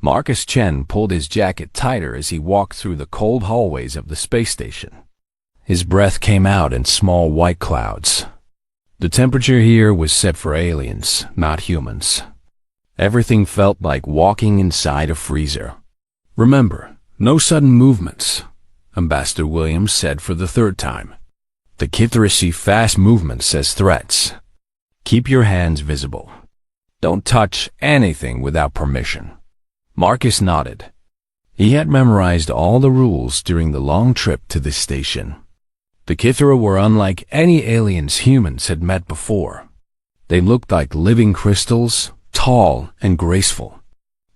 Marcus Chen pulled his jacket tighter as he walked through the cold hallways of the space station. His breath came out in small white clouds. The temperature here was set for aliens, not humans. Everything felt like walking inside a freezer. "Remember, no sudden movements," Ambassador Williams said for the third time. "The Kithra see fast movements as threats. Keep your hands visible. Don't touch anything without permission." Marcus nodded. He had memorized all the rules during the long trip to the station. The Kithra were unlike any aliens humans had met before. They looked like living crystals, tall and graceful.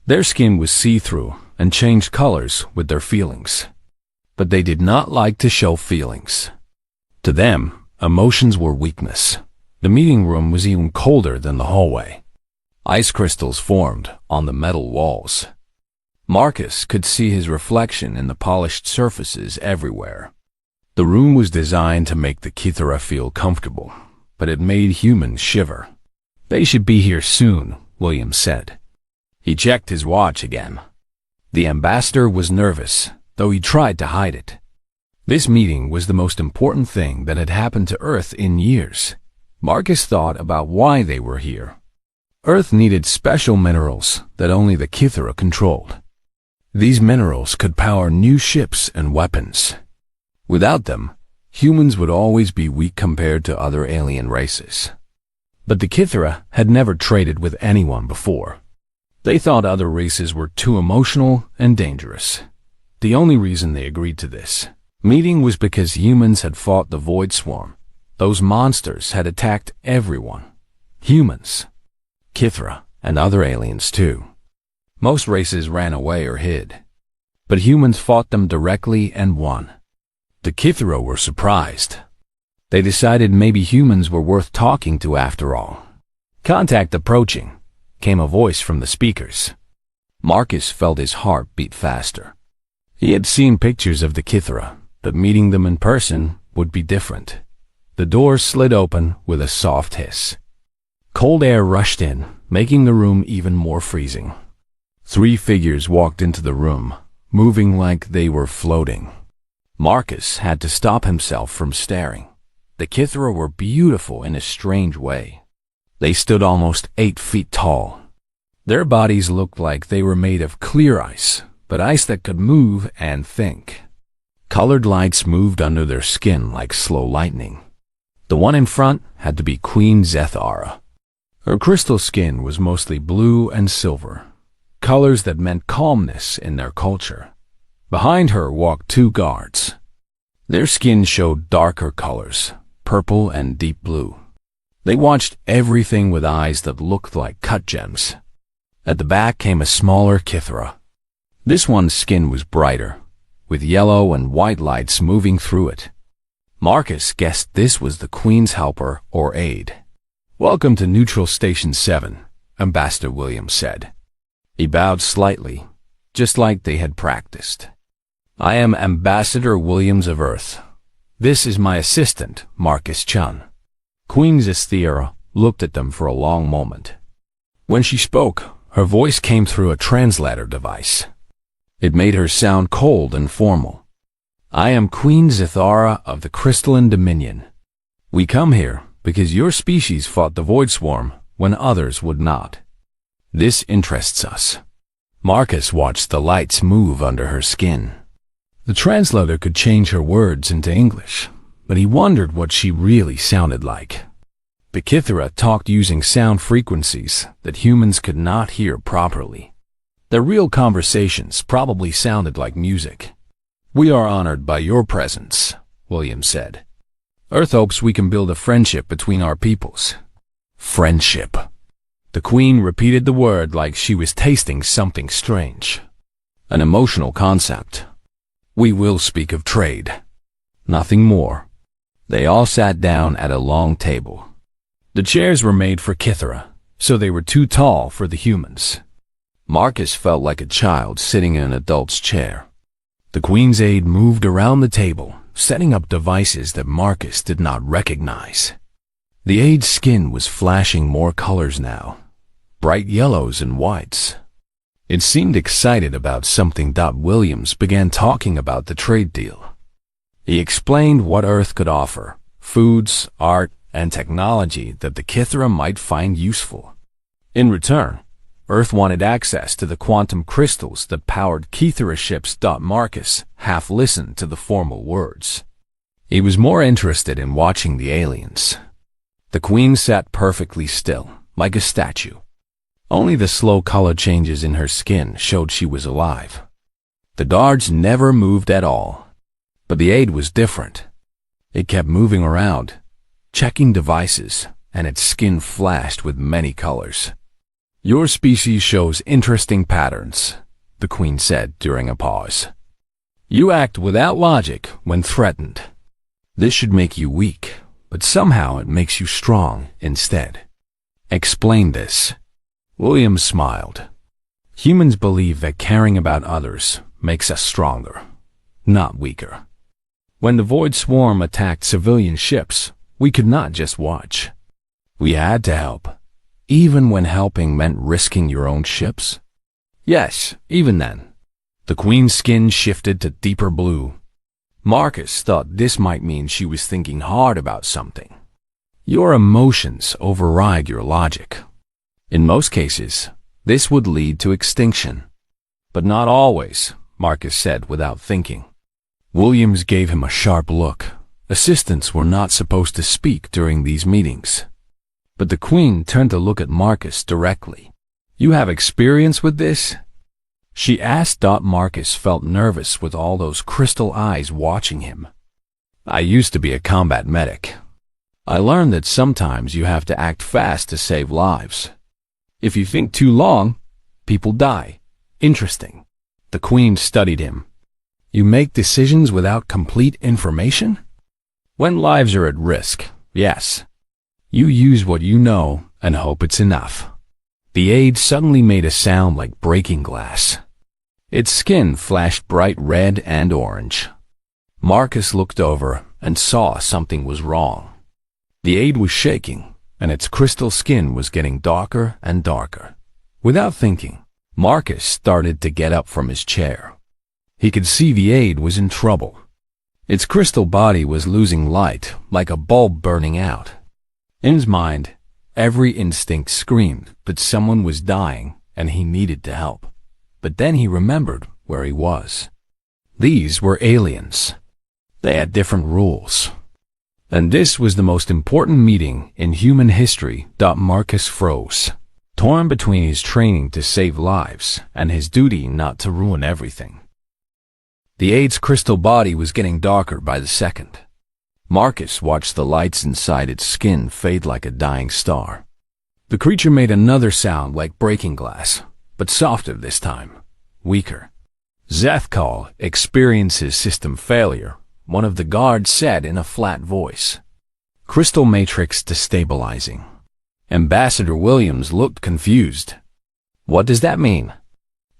Their skin was see-through and changed colors with their feelings. But they did not like to show feelings. To them, emotions were weakness. The meeting room was even colder than the hallway. Ice crystals formed on the metal walls. Marcus could see his reflection in the polished surfaces everywhere. The room was designed to make the Kithra feel comfortable, but it made humans shiver. "They should be here soon," Williams said. He checked his watch again. The ambassador was nervous, though he tried to hide it. This meeting was the most important thing that had happened to Earth in years. Marcus thought about why they were here. Earth needed special minerals that only the Kithra controlled. These minerals could power new ships and weapons. Without them, humans would always be weak compared to other alien races. But the Kithra had never traded with anyone before. They thought other races were too emotional and dangerous. The only reason they agreed to this meeting was because humans had fought the Void Swarm. Those monsters had attacked everyone. Humans, Kithra, and other aliens too. Most races ran away or hid. But humans fought them directly and won. The Kithra were surprised. They decided maybe humans were worth talking to after all. "Contact approaching," came a voice from the speakers. Marcus felt his heart beat faster. He had seen pictures of the Kithra, but meeting them in person would be different. The doors slid open with a soft hiss. Cold air rushed in, making the room even more freezing. 3 figures walked into the room, moving like they were floating. Marcus had to stop himself from staring. The Kithra were beautiful in a strange way. They stood almost 8 feet tall. Their bodies looked like they were made of clear ice, but ice that could move and think. Colored lights moved under their skin like slow lightning. The one in front had to be Queen Zethara. Her crystal skin was mostly blue and silver, colors that meant calmness in their culture. Behind her walked 2 guards. Their skin showed darker colors, purple and deep blue. They watched everything with eyes that looked like cut gems. At the back came a smaller Kithra. This one's skin was brighter, with yellow and white lights moving through it. Marcus guessed this was the Queen's helper or aide. "Welcome to Neutral Station 7, Ambassador Williams said. He bowed slightly, just like they had practiced. "I am Ambassador Williams of Earth. This is my assistant, Marcus Chen." Queen Zethara looked at them for a long moment. When she spoke, her voice came through a translator device. It made her sound cold and formal. "I am Queen Zethara of the Crystalline Dominion. We come here because your species fought the Void Swarm when others would not. This interests us." Marcus watched the lights move under her skin. The translator could change her words into English, but he wondered what she really sounded like. The Kithra talked using sound frequencies that humans could not hear properly. Their real conversations probably sounded like music. "We are honored by your presence," Williams said. "Earth hopes we can build a friendship between our peoples." Friendship. The Queen repeated the word like she was tasting something strange. An emotional concept. "We will speak of trade. Nothing more." They all sat down at a long table. The chairs were made for Kithra, so they were too tall for the humans. Marcus felt like a child sitting in an adult's chair. The Queen's aide moved around the table, setting up devices that Marcus did not recognize. The aide's skin was flashing more colors now, bright yellows and whites. It seemed excited about something. Williams began talking about the trade deal. He explained what Earth could offer, foods, art, and technology that the Kithra might find useful. In return, Earth wanted access to the quantum crystals that powered Kithra ships. Marcus half listened to the formal words. He was more interested in watching the aliens. The Queen sat perfectly still, like a statue. Only the slow color changes in her skin showed she was alive. The guards never moved at all. But the aide was different. It kept moving around, checking devices, and its skin flashed with many colors. "Your species shows interesting patterns," the Queen said during a pause. "You act without logic when threatened. This should make you weak, but somehow it makes you strong instead. Explain this." Williams smiled. "Humans believe that caring about others makes us stronger, not weaker. When the Void Swarm attacked civilian ships, we could not just watch. We had to help, even when helping meant risking your own ships." "Yes, even then." The Queen's skin shifted to deeper blue. Marcus thought this might mean she was thinking hard about something. "Your emotions override your logic. In most cases, this would lead to extinction. But not always," Marcus said without thinking. Williams gave him a sharp look. Assistants were not supposed to speak during these meetings. But the Queen turned to look at Marcus directly. "You have experience with this?" she asked. Marcus felt nervous with all those crystal eyes watching him. "I used to be a combat medic. I learned that sometimes you have to act fast to save lives. If you think too long, people die." "Interesting." The Queen studied him. "You make decisions without complete information?" "When lives are at risk, yes. You use what you know and hope it's enough." The aide suddenly made a sound like breaking glass. Its skin flashed bright red and orange. Marcus looked over and saw something was wrong. The aide was shaking, and its crystal skin was getting darker and darker. Without thinking, Marcus started to get up from his chair. He could see the aide was in trouble. Its crystal body was losing light, like a bulb burning out. In his mind, every instinct screamed that someone was dying and he needed to help. But then he remembered where he was. These were aliens. They had different rules. And this was the most important meeting in human history. Marcus froze, torn between his training to save lives and his duty not to ruin everything. The aide's crystal body was getting darker by the second. Marcus watched the lights inside its skin fade like a dying star. The creature made another sound like breaking glass, but softer this time, weaker. "Zethkal experiences system failure," one of the guards said in a flat voice. "Crystal matrix destabilizing." Ambassador Williams looked confused. "What does that mean?"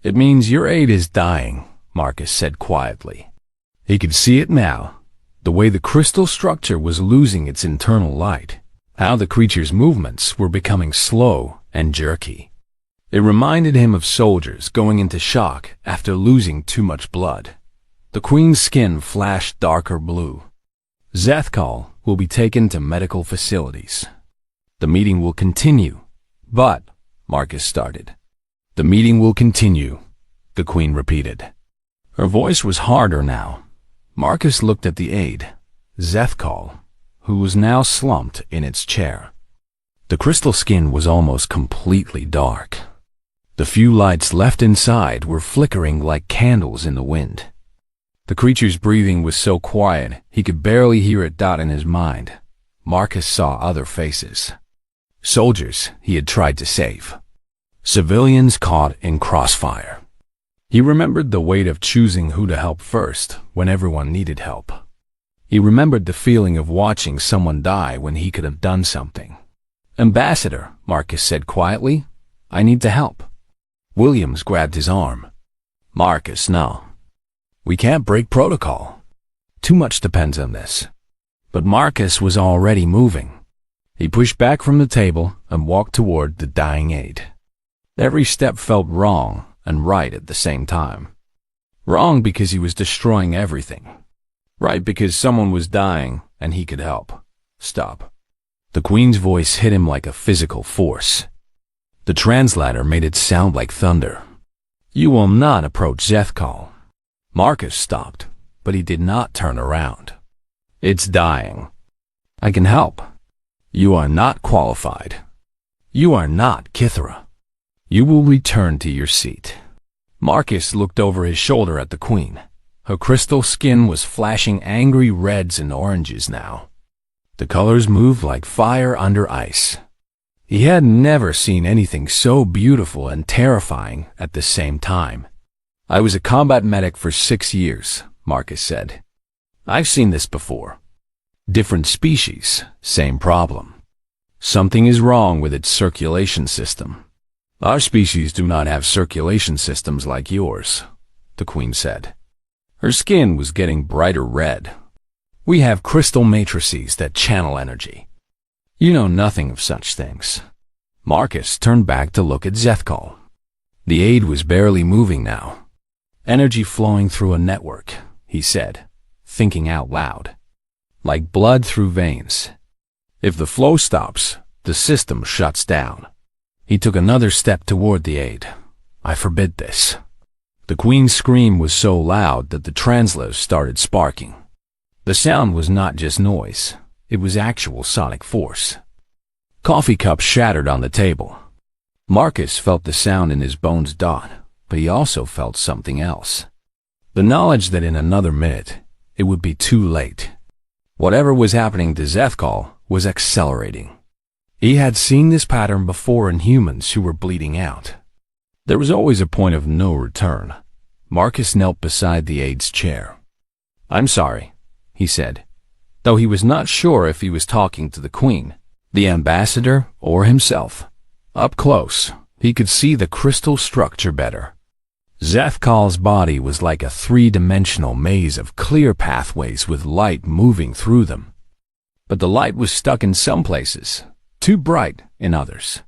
"It means your aide is dying," Marcus said quietly. He could see it now, the way the crystal structure was losing its internal light, how the creature's movements were becoming slow and jerky. It reminded him of soldiers going into shock after losing too much blood. The Queen's skin flashed darker blue. "Zethkal will be taken to medical facilities. The meeting will continue." "But," Marcus started. "The meeting will continue," the Queen repeated. Her voice was harder now. Marcus looked at the aide, Zethkal, who was now slumped in its chair. The crystal skin was almost completely dark. The few lights left inside were flickering like candles in the wind. The creature's breathing was so quiet he could barely hear it. In his mind, Marcus saw other faces. Soldiers he had tried to save. Civilians caught in crossfire. He remembered the weight of choosing who to help first when everyone needed help. He remembered the feeling of watching someone die when he could have done something. "Ambassador," Marcus said quietly, "I need to help." Williams grabbed his arm. "Marcus, no. We can't break protocol. Too much depends on this." But Marcus was already moving. He pushed back from the table and walked toward the dying aide. Every step felt wrong, and right at the same time. Wrong because he was destroying everything. Right because someone was dying and he could help. Stop. The Queen's voice hit him like a physical force. The translator made it sound like thunder. You will not approach Zethkal. Marcus stopped, but he did not turn around. It's dying. I can help. You are not qualified. You are not Kithra. You will return to your seat. Marcus looked over his shoulder at the Queen. Her crystal skin was flashing angry reds and oranges now. The colors moved like fire under ice. He had never seen anything so beautiful and terrifying at the same time. I was a combat medic for 6 years, Marcus said. I've seen this before. Different species, same problem. Something is wrong with its circulation system. Our species do not have circulation systems like yours, the Queen said. Her skin was getting brighter red. We have crystal matrices that channel energy. You know nothing of such things. Marcus turned back to look at Zethkal. The aide was barely moving now. Energy flowing through a network, he said, thinking out loud. Like blood through veins. If the flow stops, the system shuts down. He took another step toward the aide. I forbid this. The Queen's scream was so loud that the translators started sparking. The sound was not just noise. It was actual sonic force. Coffee cups shattered on the table. Marcus felt the sound in his bones dot, but he also felt something else. The knowledge that in another minute, it would be too late. Whatever was happening to Zethkal was accelerating. He had seen this pattern before in humans who were bleeding out. There was always a point of no return. Marcus knelt beside the aide's chair. I'm sorry, he said, though he was not sure if he was talking to the Queen, the ambassador, or himself. Up close, he could see the crystal structure better. Zethkal's body was like a three-dimensional maze of clear pathways with light moving through them. But the light was stuck in some places, too bright in others.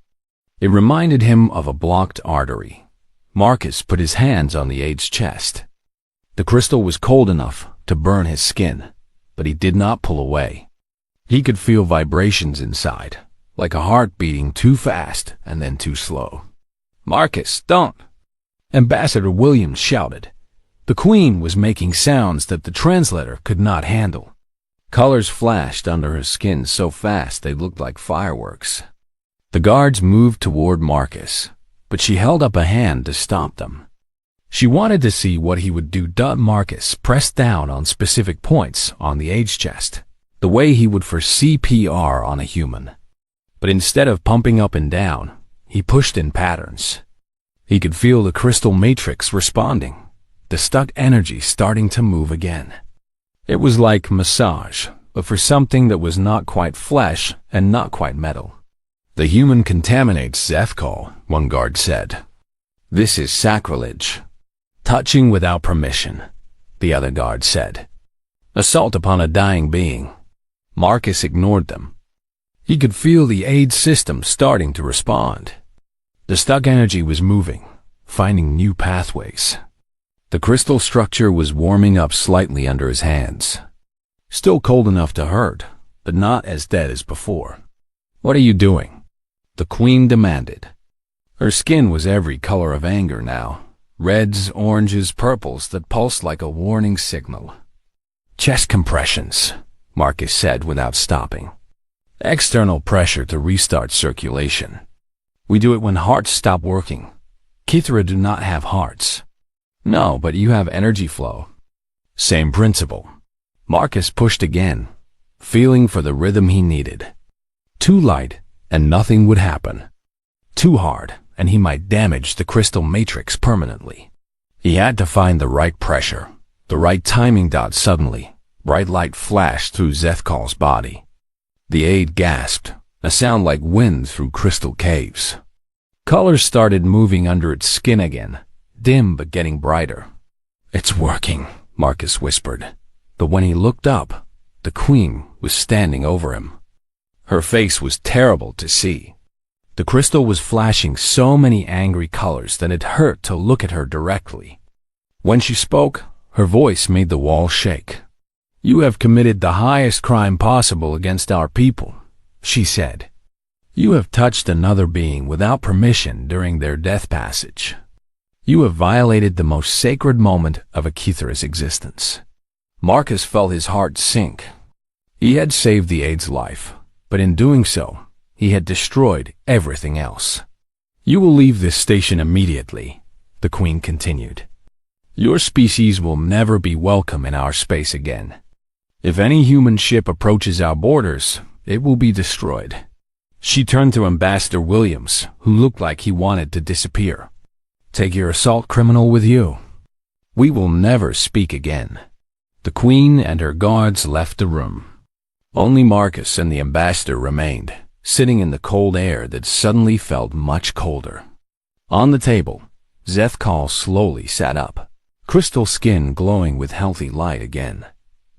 It reminded him of a blocked artery. Marcus put his hands on the aide's chest. The crystal was cold enough to burn his skin, but he did not pull away. He could feel vibrations inside, like a heart beating too fast and then too slow. Marcus, don't! Ambassador Williams shouted. The Queen was making sounds that the translator could not handle. Colors flashed under her skin so fast they looked like fireworks. The guards moved toward Marcus, but she held up a hand to stop them. She wanted to see what he would do. Marcus pressed down on specific points on the aide's chest, the way he would for CPR on a human. But instead of pumping up and down, he pushed in patterns. He could feel the crystal matrix responding, the stuck energy starting to move again. It was like massage, but for something that was not quite flesh and not quite metal. The human contaminates Zethkal, one guard said. This is sacrilege. Touching without permission, the other guard said. Assault upon a dying being. Marcus ignored them. He could feel the aid system starting to respond. The stuck energy was moving, finding new pathways. The crystal structure was warming up slightly under his hands. Still cold enough to hurt, but not as dead as before. What are you doing? The Queen demanded. Her skin was every color of anger now. Reds, oranges, purples that pulsed like a warning signal. Chest compressions, Marcus said without stopping. External pressure to restart circulation. We do it when hearts stop working. Kithra do not have hearts. No, but you have energy flow. Same principle. Marcus pushed again, feeling for the rhythm he needed. Too light, and nothing would happen. Too hard, and he might damage the crystal matrix permanently. He had to find the right pressure, the right timing. Suddenly, bright light flashed through Zethkal's body. The aide gasped, a sound like wind through crystal caves. Colors started moving under its skin again, dim but getting brighter. It's working, Marcus whispered. But when he looked up, the Queen was standing over him. Her face was terrible to see. The crystal was flashing so many angry colors that it hurt to look at her directly. When she spoke, her voice made the wall shake. "You have committed the highest crime possible against our people," she said. "You have touched another being without permission during their death passage. You have violated the most sacred moment of a Kithra's existence." Marcus felt his heart sink. He had saved the aide's life, but in doing so, he had destroyed everything else. "You will leave this station immediately," the Queen continued. "Your species will never be welcome in our space again. If any human ship approaches our borders, it will be destroyed." She turned to Ambassador Williams, who looked like he wanted to disappear. "Take your assault criminal with you. We will never speak again." The Queen and her guards left the room. Only Marcus and the ambassador remained, sitting in the cold air that suddenly felt much colder. On the table, Zethkal slowly sat up, crystal skin glowing with healthy light again.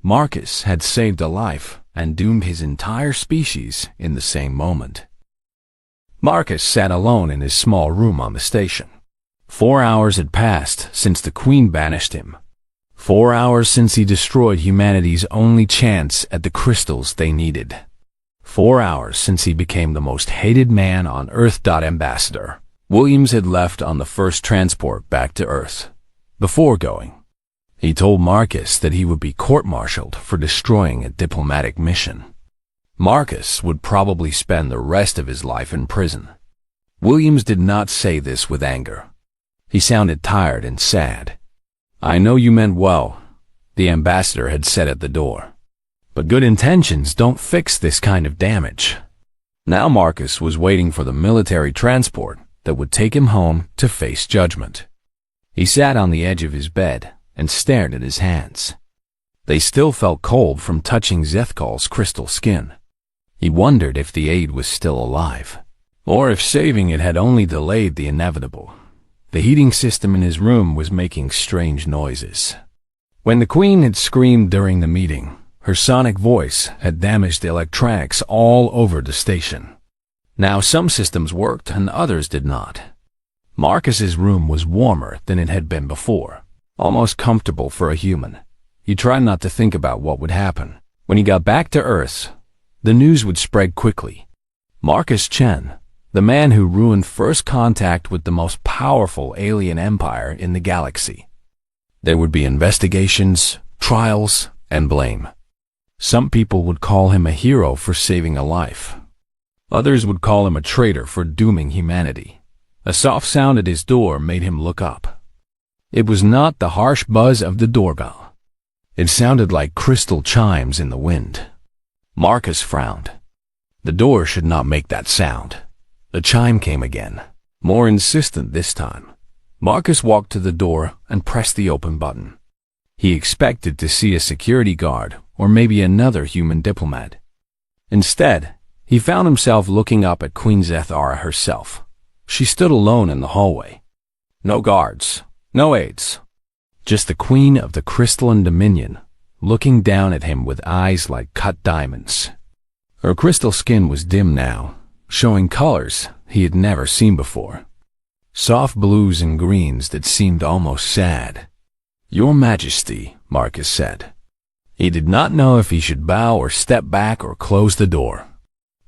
Marcus had saved a life and doomed his entire species in the same moment. Marcus sat alone in his small room on the station. 4 hours had passed since the Queen banished him. 4 hours since he destroyed humanity's only chance at the crystals they needed. 4 hours since he became the most hated man on Earth. Ambassador Williams had left on the first transport back to Earth. Before going, he told Marcus that he would be court-martialed for destroying a diplomatic mission. Marcus would probably spend the rest of his life in prison. Williams did not say this with anger. He sounded tired and sad. "I know you meant well," the ambassador had said at the door. "But good intentions don't fix this kind of damage." Now Marcus was waiting for the military transport that would take him home to face judgment. He sat on the edge of his bed and stared at his hands. They still felt cold from touching Zethkal's crystal skin. He wondered if the aide was still alive, or if saving it had only delayed the inevitable. The heating system in his room was making strange noises. When the Queen had screamed during the meeting, her sonic voice had damaged the electronics all over the station. Now some systems worked and others did not. Marcus's room was warmer than it had been before, almost comfortable for a human. He tried not to think about what would happen. When he got back to Earth, the news would spread quickly. Marcus Chen, the man who ruined first contact with the most powerful alien empire in the galaxy. There would be investigations, trials, and blame. Some people would call him a hero for saving a life. Others would call him a traitor for dooming humanity. A soft sound at his door made him look up. It was not the harsh buzz of the doorbell. It sounded like crystal chimes in the wind. Marcus frowned. The door should not make that sound. The chime came again, more insistent this time. Marcus walked to the door and pressed the open button. He expected to see a security guard or maybe another human diplomat. Instead, he found himself looking up at Queen Zethara herself. She stood alone in the hallway. No guards, no aides. Just the Queen of the Crystalline Dominion, looking down at him with eyes like cut diamonds. Her crystal skin was dim now, showing colors he had never seen before. Soft blues and greens that seemed almost sad. "Your Majesty," Marcus said. He did not know if he should bow or step back or close the door.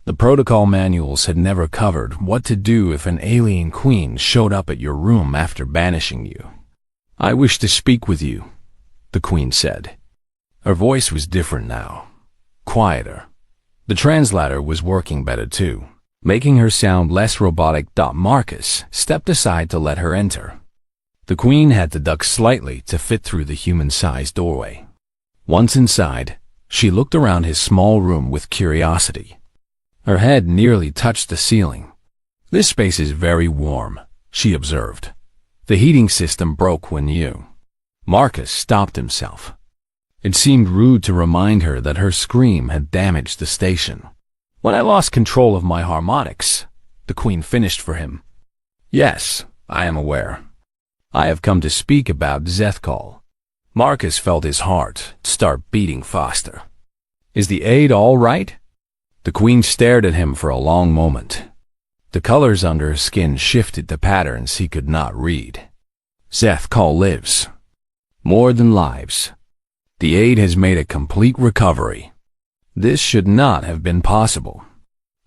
The protocol manuals had never covered what to do if an alien queen showed up at your room after banishing you. "I wish to speak with you," the Queen said. Her voice was different now, quieter. The translator was working better too, making her sound less robotic. Marcus stepped aside to let her enter. The Queen had to duck slightly to fit through the human-sized doorway. Once inside, she looked around his small room with curiosity. Her head nearly touched the ceiling. "This space is very warm," she observed. "The heating system broke when you—" Marcus stopped himself. It seemed rude to remind her that her scream had damaged the station. "When I lost control of my harmonics," the Queen finished for him. "Yes, I am aware. I have come to speak about Zethkal." Marcus felt his heart start beating faster. "Is the aide all right?" The Queen stared at him for a long moment. The colors under her skin shifted to patterns he could not read. Zethkal lives. More than lives. The aide has made a complete recovery. This should not have been possible.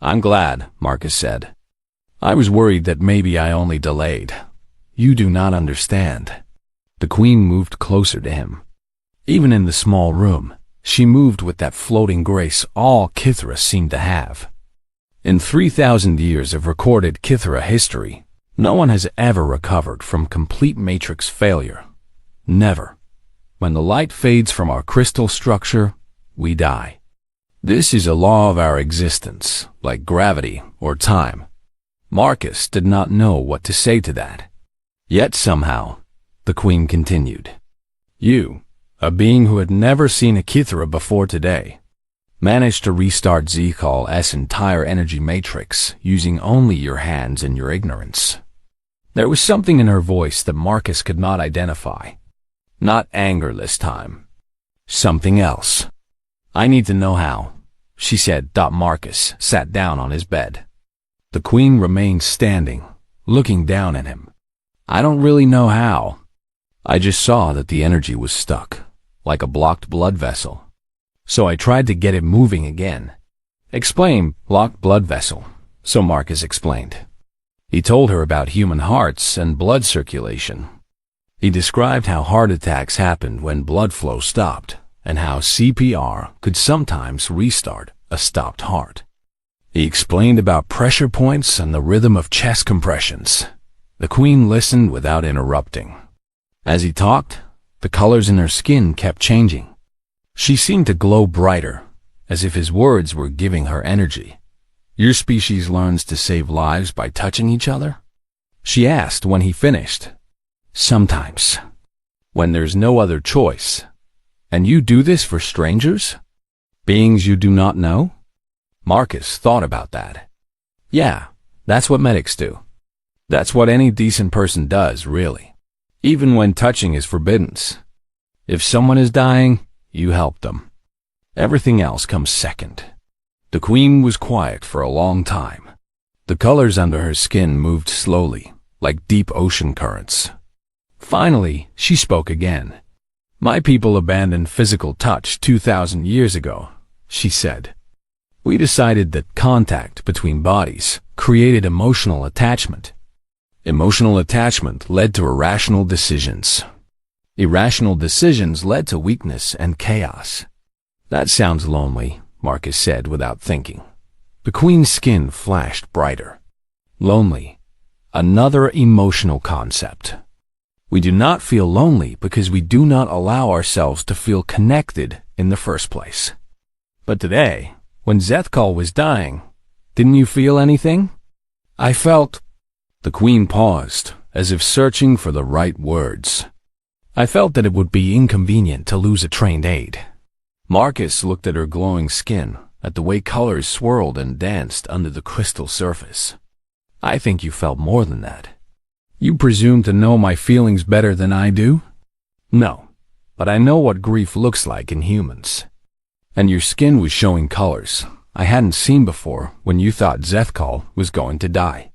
I'm glad, Marcus said. I was worried that maybe I only delayed. You do not understand. The queen moved closer to him. Even in the small room, she moved with that floating grace all Kithra seemed to have. In 3,000 years of recorded Kithra history, no one has ever recovered from complete matrix failure. Never. When the light fades from our crystal structure, we die. This is a law of our existence, like gravity or time. Marcus did not know what to say to that. Yet somehow, the queen continued. You, a being who had never seen a Kithra before today, managed to restart Zethkal's entire energy matrix using only your hands and your ignorance. There was something in her voice that Marcus could not identify. Not anger this time. Something else. I need to know how, she said. Marcus sat down on his bed. The queen remained standing, looking down at him. I don't really know how. I just saw that the energy was stuck, like a blocked blood vessel. So I tried to get it moving again. Explain, blocked blood vessel, so Marcus explained. He told her about human hearts and blood circulation. He described how heart attacks happened when blood flow stopped, and how CPR could sometimes restart a stopped heart. He explained about pressure points and the rhythm of chest compressions. The queen listened without interrupting. As he talked, the colors in her skin kept changing. She seemed to glow brighter, as if his words were giving her energy. Your species learns to save lives by touching each other? She asked when he finished. Sometimes. When there's no other choice. And you do this for strangers? Beings you do not know? Marcus thought about that. Yeah, that's what medics do. That's what any decent person does, really. Even when touching is forbidden. If someone is dying, you help them. Everything else comes second. The queen was quiet for a long time. The colors under her skin moved slowly, like deep ocean currents. Finally, she spoke again. My people abandoned physical touch 2,000 years ago, she said. We decided that contact between bodies created emotional attachment. Emotional attachment led to irrational decisions. Irrational decisions led to weakness and chaos. That sounds lonely, Marcus said without thinking. The queen's skin flashed brighter. Lonely. Another emotional concept. We do not feel lonely because we do not allow ourselves to feel connected in the first place. But today, when Zethkal was dying, didn't you feel anything? I felt... The queen paused, as if searching for the right words. I felt that it would be inconvenient to lose a trained aide. Marcus looked at her glowing skin, at the way colors swirled and danced under the crystal surface. I think you felt more than that. You presume to know my feelings better than I do? No, but I know what grief looks like in humans. And your skin was showing colors I hadn't seen before when you thought Zethkal was going to die.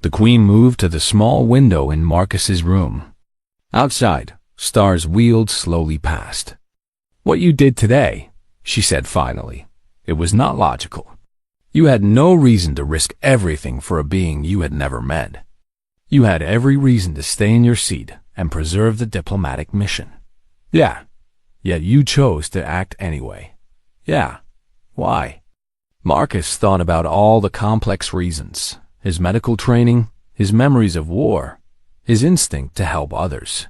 The queen moved to the small window in Marcus's room. Outside, stars wheeled slowly past. What you did today, she said finally, it was not logical. You had no reason to risk everything for a being you had never met. You had every reason to stay in your seat and preserve the diplomatic mission. Yeah, yet you chose to act anyway. Yeah, why? Marcus thought about all the complex reasons, his medical training, his memories of war, his instinct to help others.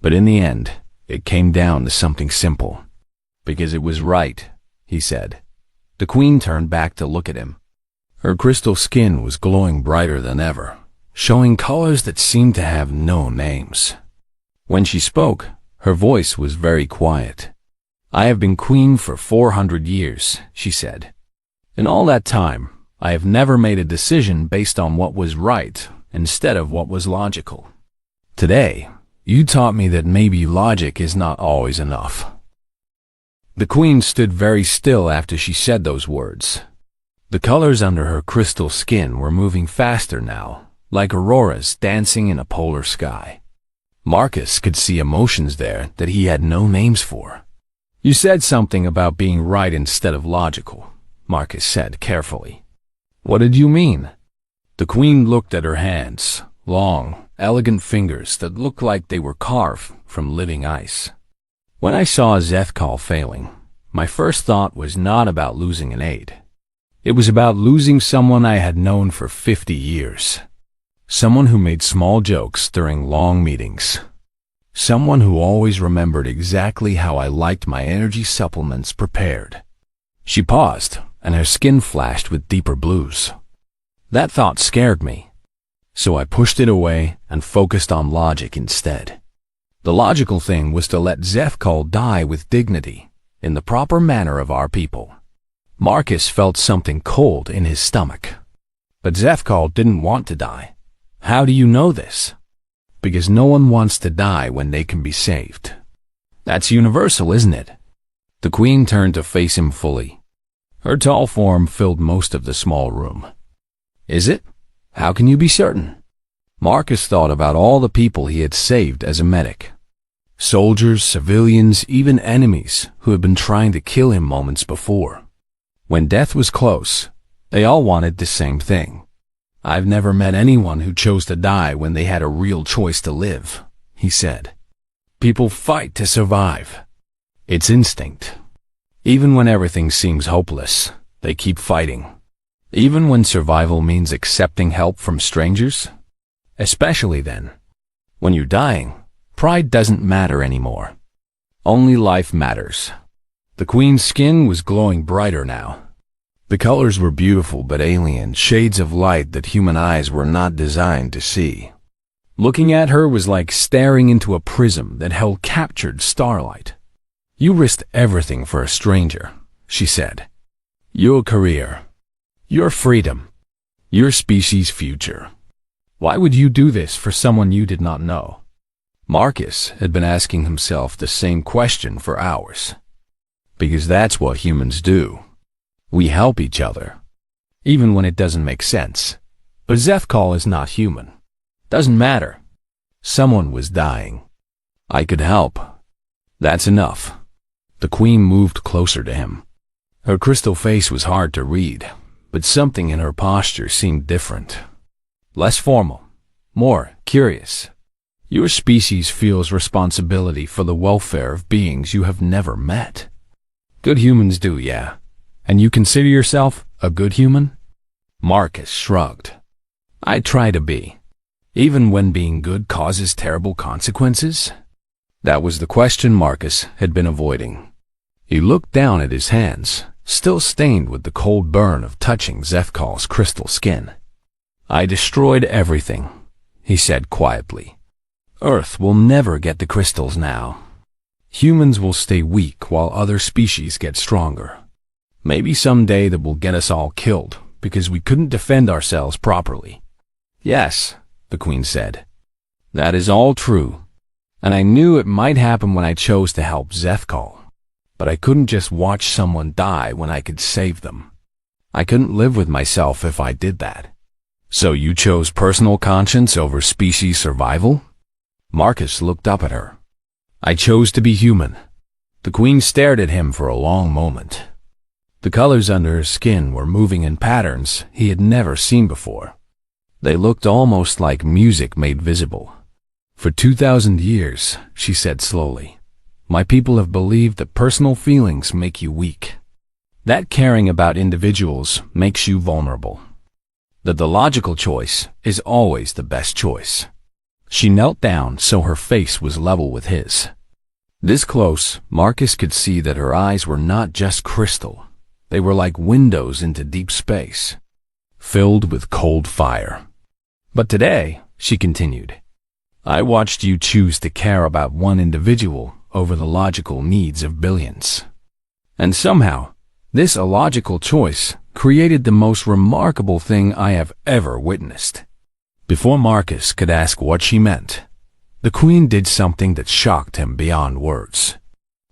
But in the end, it came down to something simple. Because it was right, he said. The queen turned back to look at him. Her crystal skin was glowing brighter than ever, showing colors that seemed to have no names. When she spoke, her voice was very quiet. I have been queen for 400 years, she said. In all that time, I have never made a decision based on what was right instead of what was logical. Today, you taught me that maybe logic is not always enough. The queen stood very still after she said those words. The colors under her crystal skin were moving faster now, like auroras dancing in a polar sky. Marcus could see emotions there that he had no names for. "You said something about being right instead of logical," Marcus said carefully. "What did you mean?" The queen looked at her hands, long, elegant fingers that looked like they were carved from living ice. "When I saw Zethkal failing, my first thought was not about losing an aide. It was about losing someone I had known for 50 years. Someone who made small jokes during long meetings. Someone who always remembered exactly how I liked my energy supplements prepared." She paused, and her skin flashed with deeper blues. That thought scared me, so I pushed it away and focused on logic instead. The logical thing was to let Zethkal die with dignity, in the proper manner of our people. Marcus felt something cold in his stomach. But Zethkal didn't want to die. "How do you know this?" "Because no one wants to die when they can be saved. That's universal, isn't it?" The queen turned to face him fully. Her tall form filled most of the small room. "Is it? How can you be certain?" Marcus thought about all the people he had saved as a medic. Soldiers, civilians, even enemies who had been trying to kill him moments before. When death was close, they all wanted the same thing. "I've never met anyone who chose to die when they had a real choice to live," he said. "People fight to survive. It's instinct. Even when everything seems hopeless, they keep fighting. Even when survival means accepting help from strangers. Especially then. When you're dying, pride doesn't matter anymore. Only life matters." The queen's skin was glowing brighter now. The colors were beautiful but alien, shades of light that human eyes were not designed to see. Looking at her was like staring into a prism that held captured starlight. "You risked everything for a stranger," she said. "Your career, your freedom, your species' future. Why would you do this for someone you did not know?" Marcus had been asking himself the same question for hours. Because that's what humans do. We help each other, even when it doesn't make sense. But Zethkal is not human. Doesn't matter. Someone was dying. I could help. That's enough. The queen moved closer to him. Her crystal face was hard to read, but something in her posture seemed different. Less formal, more curious. "Your species feels responsibility for the welfare of beings you have never met." "Good humans do, yeah. And you consider yourself a good human?" Marcus shrugged. "I try to be. Even when being good causes terrible consequences?" That was the question Marcus had been avoiding. He looked down at his hands, still stained with the cold burn of touching Zethkal's crystal skin. "I destroyed everything," he said quietly. "Earth will never get the crystals now. Humans will stay weak while other species get stronger. Maybe someday that will get us all killed because we couldn't defend ourselves properly." "Yes," the queen said. "That is all true. And I knew it might happen when I chose to help Zethkal. But I couldn't just watch someone die when I could save them. I couldn't live with myself if I did that." "So you chose personal conscience over species survival?" Marcus looked up at her. "I chose to be human." The queen stared at him for a long moment. The colors under her skin were moving in patterns he had never seen before. They looked almost like music made visible. "For 2,000 years," she said slowly, "my people have believed that personal feelings make you weak. That caring about individuals makes you vulnerable. That the logical choice is always the best choice." She knelt down so her face was level with his. This close, Marcus could see that her eyes were not just crystal. They were like windows into deep space, filled with cold fire. "But today," she continued, "I watched you choose to care about one individual over the logical needs of billions. And somehow, this illogical choice created the most remarkable thing I have ever witnessed." Before Marcus could ask what she meant, the queen did something that shocked him beyond words.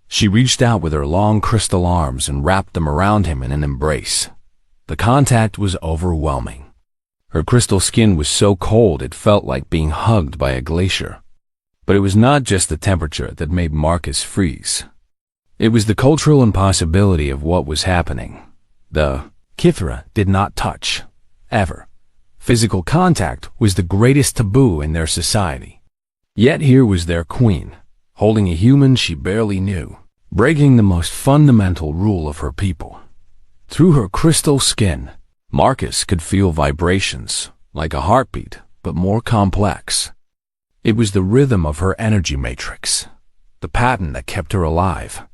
She reached out with her long crystal arms and wrapped them around him in an embrace. The contact was overwhelming. Her crystal skin was so cold it felt like being hugged by a glacier. But it was not just the temperature that made Marcus freeze. It was the cultural impossibility of what was happening. The Kithra did not touch, ever. Physical contact was the greatest taboo in their society. Yet here was their queen, holding a human she barely knew, breaking the most fundamental rule of her people. Through her crystal skin, Marcus could feel vibrations, like a heartbeat, but more complex. It was the rhythm of her energy matrix, the pattern that kept her alive.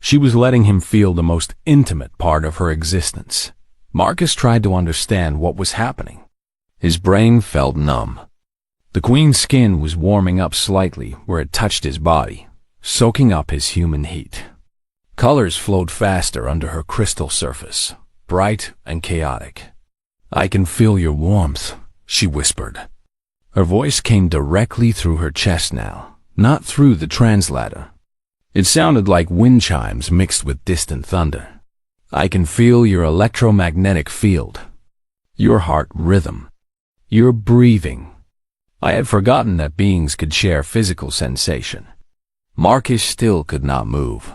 She was letting him feel the most intimate part of her existence. Marcus tried to understand what was happening. His brain felt numb. The queen's skin was warming up slightly where it touched his body, soaking up his human heat. Colors flowed faster under her crystal surface, bright and chaotic. "I can feel your warmth," she whispered. Her voice came directly through her chest now, not through the translator. It sounded like wind chimes mixed with distant thunder. "I can feel your electromagnetic field, your heart rhythm, your breathing." I had forgotten that beings could share physical sensation. Marcus still could not move.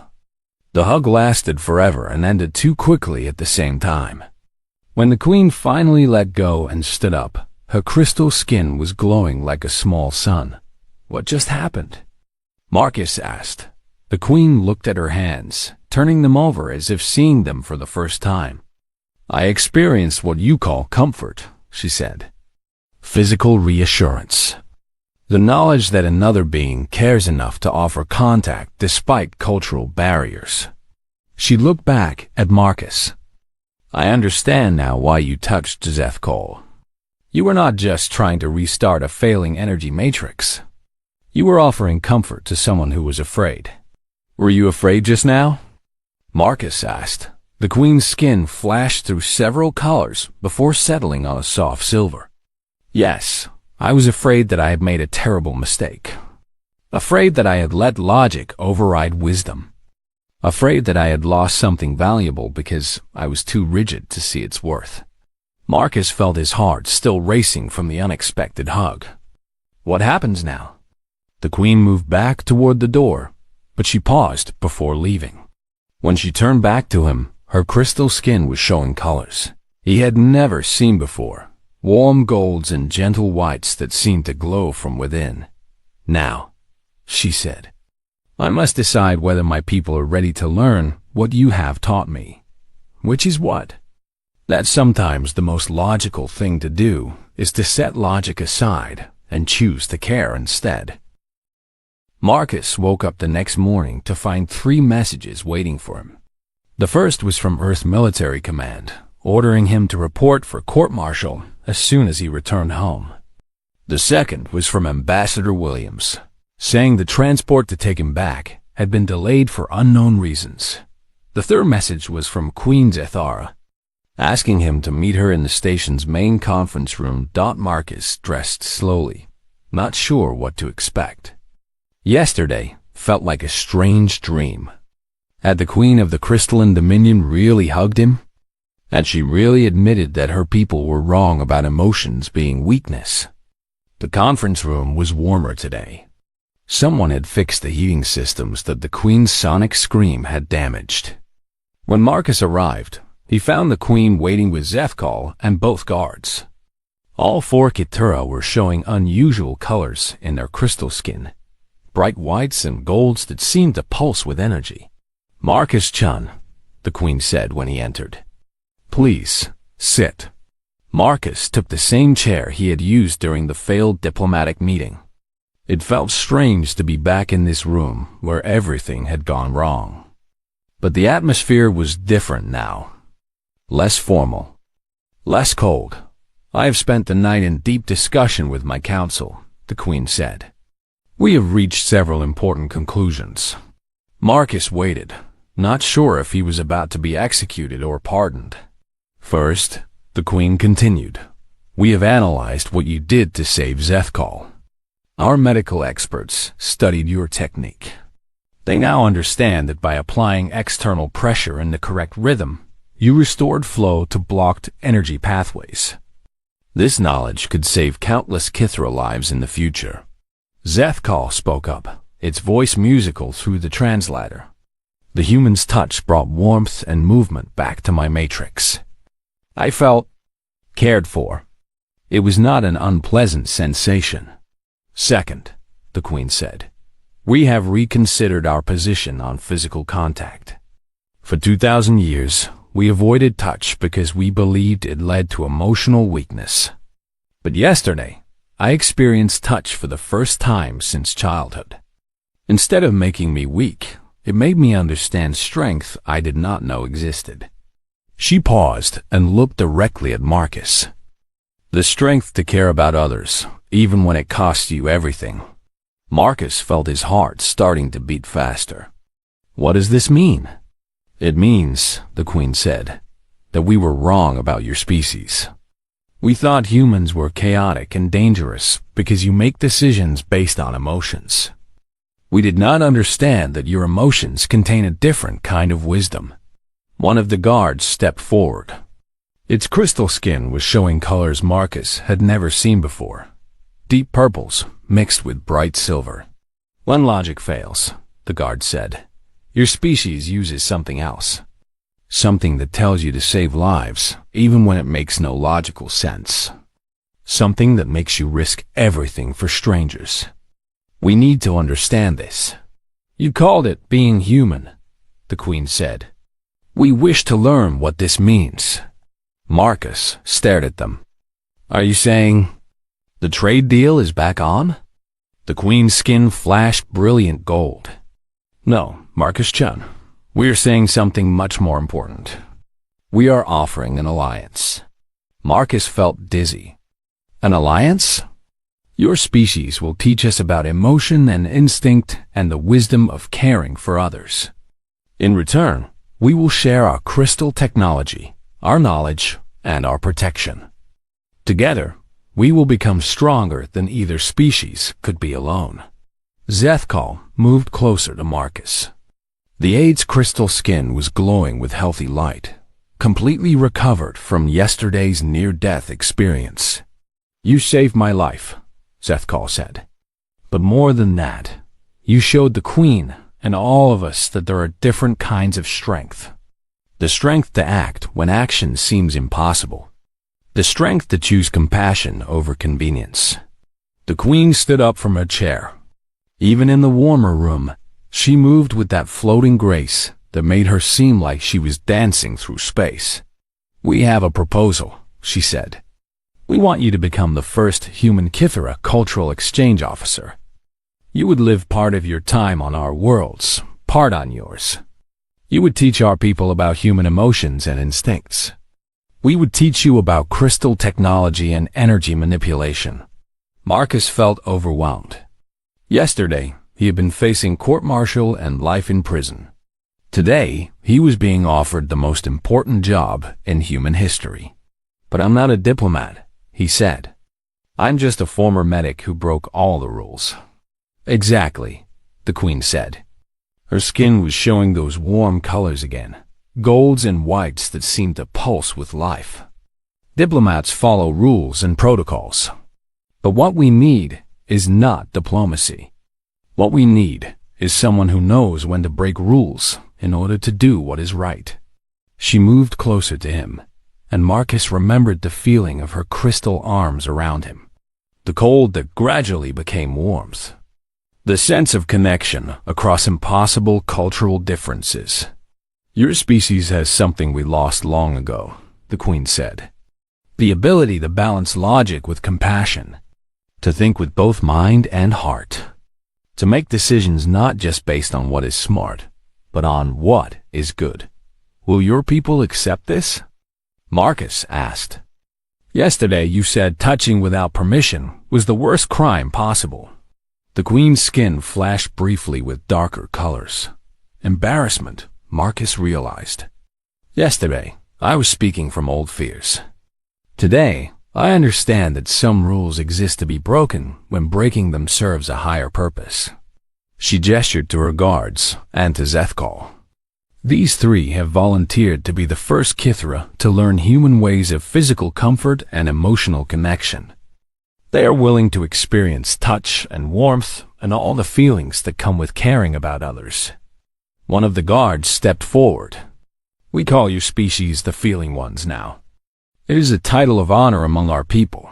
The hug lasted forever and ended too quickly at the same time. When the queen finally let go and stood up, her crystal skin was glowing like a small sun. "What just happened?" Marcus asked. The queen looked at her hands, turning them over as if seeing them for the first time. "I experienced what you call comfort," she said. "Physical reassurance. The knowledge that another being cares enough to offer contact despite cultural barriers." She looked back at Marcus. "I understand now why you touched Zethkol. You were not just trying to restart a failing energy matrix. You were offering comfort to someone who was afraid." "Were you afraid just now?" Marcus asked. The queen's skin flashed through several colors before settling on a soft silver. "Yes, I was afraid that I had made a terrible mistake. Afraid that I had let logic override wisdom. Afraid that I had lost something valuable because I was too rigid to see its worth." Marcus felt his heart still racing from the unexpected hug. "What happens now?" The queen moved back toward the door, but she paused before leaving. When she turned back to him, her crystal skin was showing colors he had never seen before. Warm golds and gentle whites that seemed to glow from within. "Now," she said, "I must decide whether my people are ready to learn what you have taught me." "Which is what?" "That sometimes the most logical thing to do is to set logic aside and choose to care instead." Marcus woke up the next morning to find 3 messages waiting for him. The first was from Earth Military Command, ordering him to report for court-martial as soon as he returned home. The second was from Ambassador Williams, saying the transport to take him back had been delayed for unknown reasons. The third message was from Queen Zethara, asking him to meet her in the station's main conference room. Marcus dressed slowly, not sure what to expect. Yesterday felt like a strange dream. Had the Queen of the Crystalline Dominion really hugged him? Had she really admitted that her people were wrong about emotions being weakness? The conference room was warmer today. Someone had fixed the heating systems that the Queen's sonic scream had damaged. When Marcus arrived, he found the Queen waiting with Zethkal and both guards. All 4 Keturah were showing unusual colors in their crystal skin, bright whites and golds that seemed to pulse with energy. "Marcus Chun," the Queen said when he entered. "Please, sit." Marcus took the same chair he had used during the failed diplomatic meeting. It felt strange to be back in this room where everything had gone wrong. But the atmosphere was different now. Less formal. Less cold. "I have spent the night in deep discussion with my council," the Queen said. "We have reached several important conclusions." Marcus waited, not sure if he was about to be executed or pardoned. "First," the Queen continued, "we have analyzed what you did to save Zethkal. Our medical experts studied your technique. They now understand that by applying external pressure in the correct rhythm, you restored flow to blocked energy pathways. This knowledge could save countless Kithra lives in the future. Zethkal spoke up, its voice musical through the translator. The human's touch brought warmth and movement back to my matrix. I felt cared for. It was not an unpleasant sensation. Second, the Queen said, we have reconsidered our position on physical contact. For 2,000 years, we avoided touch because we believed it led to emotional weakness. But yesterday, I experienced touch for the first time since childhood. Instead of making me weak, it made me understand strength I did not know existed. She paused and looked directly at Marcus. The strength to care about others, even when it costs you everything. Marcus felt his heart starting to beat faster. What does this mean? It means, the Queen said, that we were wrong about your species. We thought humans were chaotic and dangerous because you make decisions based on emotions. We did not understand that your emotions contain a different kind of wisdom. One of the guards stepped forward. Its crystal skin was showing colors Marcus had never seen before. Deep purples mixed with bright silver. When logic fails, the guard said, your species uses something else. Something that tells you to save lives, even when it makes no logical sense. Something that makes you risk everything for strangers. We need to understand this. You called it being human, the Queen said. We wish to learn what this means. Marcus stared at them. Are you saying the trade deal is back on? The Queen's skin flashed brilliant gold. No, Marcus-chan. We are saying something much more important. We are offering an alliance. Marcus felt dizzy. An alliance? Your species will teach us about emotion and instinct and the wisdom of caring for others. In return, we will share our crystal technology, our knowledge, and our protection. Together, we will become stronger than either species could be alone. Zethkal moved closer to Marcus. The aide's crystal skin was glowing with healthy light, completely recovered from yesterday's near-death experience. You saved my life, Zethkal said. But more than that, you showed the Queen and all of us that there are different kinds of strength. The strength to act when action seems impossible. The strength to choose compassion over convenience. The Queen stood up from her chair. Even in the warmer room, she moved with that floating grace that made her seem like she was dancing through space. We have a proposal, she said. We want you to become the first human Kithara cultural exchange officer. You would live part of your time on our worlds, part on yours. You would teach our people about human emotions and instincts. We would teach you about crystal technology and energy manipulation. Marcus felt overwhelmed. Yesterday, he had been facing court-martial and life in prison. Today, he was being offered the most important job in human history. But I'm not a diplomat, he said. I'm just a former medic who broke all the rules. Exactly, the Queen said. Her skin was showing those warm colors again, golds and whites that seemed to pulse with life. Diplomats follow rules and protocols. But what we need is not diplomacy. What we need is someone who knows when to break rules in order to do what is right. She moved closer to him, and Marcus remembered the feeling of her crystal arms around him. The cold that gradually became warmth. The sense of connection across impossible cultural differences. Your species has something we lost long ago, the Queen said. The ability to balance logic with compassion. To think with both mind and heart. To make decisions not just based on what is smart, but on what is good. Will your people accept this? Marcus asked. Yesterday you said touching without permission was the worst crime possible. The Queen's skin flashed briefly with darker colors. Embarrassment, Marcus realized. Yesterday, I was speaking from old fears. Today, I understand that some rules exist to be broken when breaking them serves a higher purpose. She gestured to her guards and to Zethkal. These three have volunteered to be the first Kithra to learn human ways of physical comfort and emotional connection. They are willing to experience touch and warmth and all the feelings that come with caring about others. One of the guards stepped forward. "We call your species the Feeling Ones now. It is a title of honor among our people."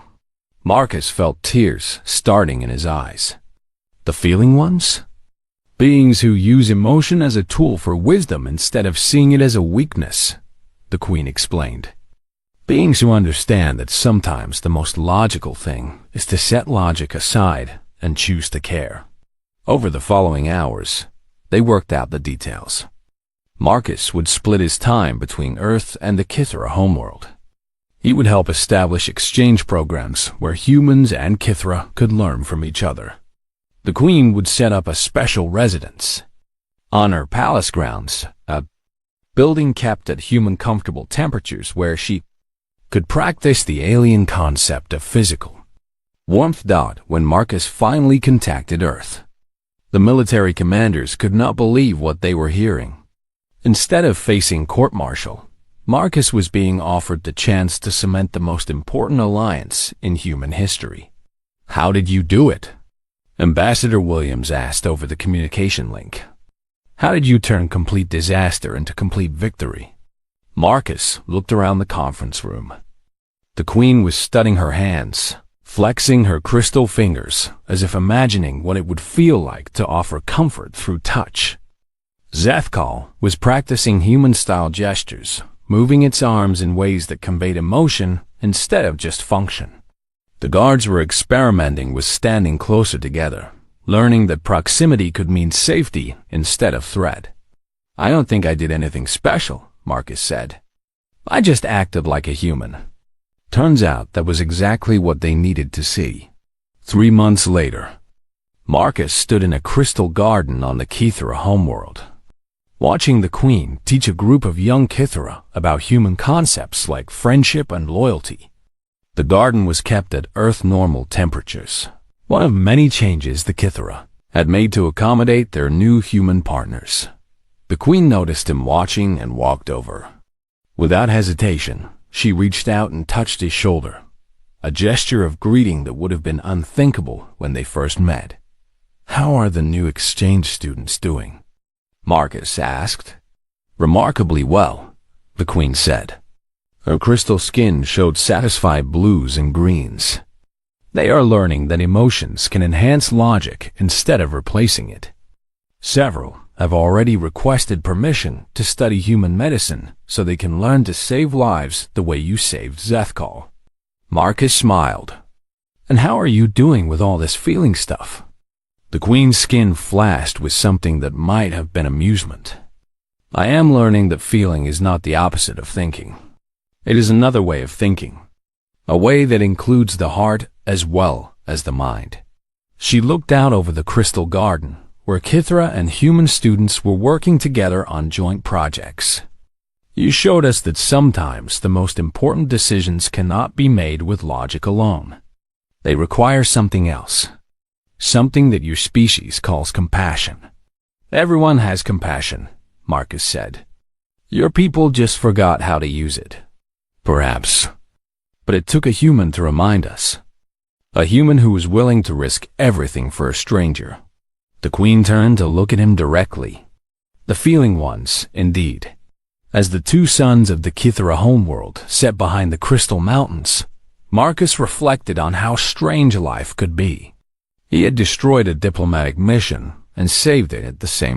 Marcus felt tears starting in his eyes. The Feeling Ones? Beings who use emotion as a tool for wisdom instead of seeing it as a weakness, the Queen explained. Beings who understand that sometimes the most logical thing is to set logic aside and choose to care. Over the following hours, they worked out the details. Marcus would split his time between Earth and the Kithra homeworld. He would help establish exchange programs where humans and Kithra could learn from each other. The Queen would set up a special residence on her palace grounds, a building kept at human-comfortable temperatures where she could practice the alien concept of physical warmth. When Marcus finally contacted Earth, the military commanders could not believe what they were hearing. Instead of facing court-martial, Marcus was being offered the chance to cement the most important alliance in human history. "How did you do it?" Ambassador Williams asked over the communication link. "How did you turn complete disaster into complete victory?" Marcus looked around the conference room. The Queen was studying her hands, flexing her crystal fingers as if imagining what it would feel like to offer comfort through touch. Zethkal was practicing human-style gestures, moving its arms in ways that conveyed emotion instead of just function. The guards were experimenting with standing closer together, learning that proximity could mean safety instead of threat. "I don't think I did anything special," Marcus said. "I just acted like a human." Turns out that was exactly what they needed to see. 3 months later, Marcus stood in a crystal garden on the Kithra homeworld, watching the Queen teach a group of young Kithra about human concepts like friendship and loyalty. The garden was kept at Earth-normal temperatures, one of many changes the Kithra had made to accommodate their new human partners. The Queen noticed him watching and walked over. Without hesitation, she reached out and touched his shoulder, a gesture of greeting that would have been unthinkable when they first met. "How are the new exchange students doing?" Marcus asked. "Remarkably well," the Queen said. Her crystal skin showed satisfied blues and greens. "They are learning that emotions can enhance logic instead of replacing it. Several have already requested permission to study human medicine so they can learn to save lives the way you saved Zethkal." Marcus smiled. "And how are you doing with all this feeling stuff?" The Queen's skin flashed with something that might have been amusement. "I am learning that feeling is not the opposite of thinking. It is another way of thinking, a way that includes the heart as well as the mind." She looked out over the crystal garden, where Kithra and human students were working together on joint projects. "You showed us that sometimes the most important decisions cannot be made with logic alone. They require something else, something that your species calls compassion." "Everyone has compassion," Marcus said. "Your people just forgot how to use it." "Perhaps. But it took a human to remind us. A human who was willing to risk everything for a stranger." The Queen turned to look at him directly. The Feeling Ones, indeed. As the two sons of the Kithra homeworld sat behind the Crystal Mountains, Marcus reflected on how strange life could be. He had destroyed a diplomatic mission and saved it at the same